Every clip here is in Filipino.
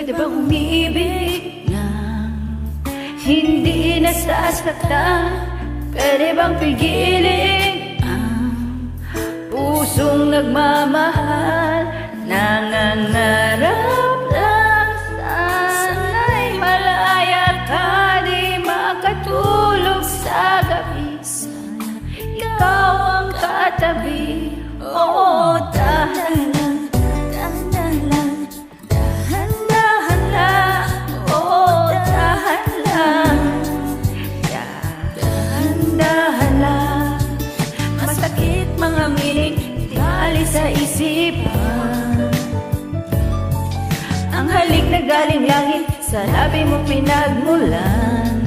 Pwede bang umibig ng hindi nasasaktan? Pwede bang pigilin ang pusong nagmamahal? Nangangarap lang sana'y malaya ka, di makatulog sa gabi. Sana ikaw ang katabi. Oo, dahan lang, dahan lang, dahan-dahan lang. Oo, dahan lang, dahan-dahan lang. Masakit mga miling, di alis sa isipan. Ang halik na galing langit, sa labi mo pinagmulan.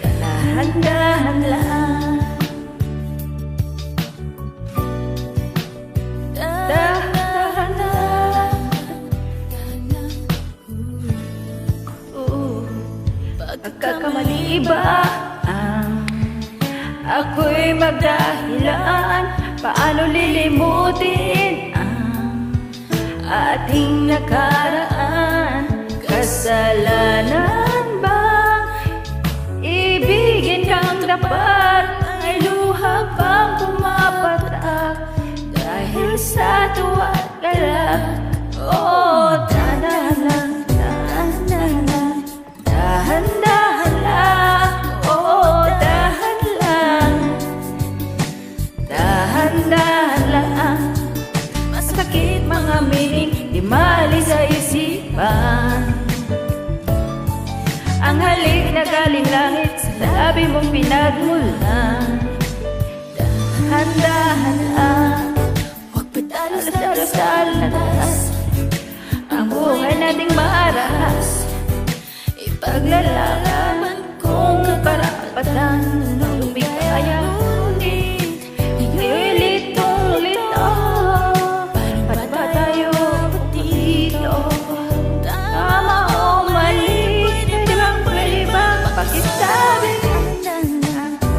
Dahan-dahan lang, dahan-dahan lang. Pagkakamali ba ang ako'y magdahilan? Paano lilimutin ang ating nakaraan? Kasalanan bang ibigin kang dapat? May luha bang pumapatak dahil sa tuwa at galak? Oo, dahan lang, dahan lang, dahan-dahan lang. Oo, dahan lang, dahan-dahan lang. Masakit mga miling, di maalis sa isipan. Ang halik na galing langit, sa labi mong pinagmulan. Dahan-dahan lang, huwag padalos-dalos na taas. Ang buhay nating maarahas, ipaglalaban kung karapatan. Lumikaya ngunit ngayon'y litong-lito. Ba't ba tayo dito? Tama o mali, pwede bang pakisabi?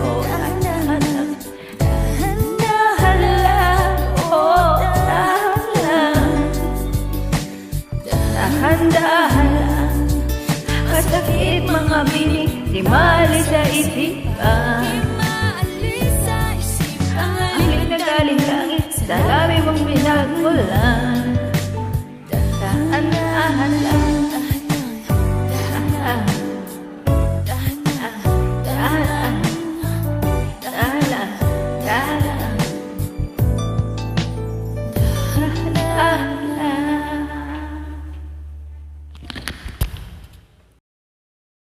Oh, dahan lang, dahan lang. Oh, dahan lang, dahan-dahan lang. Masakit mga binig, di maalis sa isipan. Ang halik na galing langit, sa labi mong pinagmulan. Dahan-dahan lang.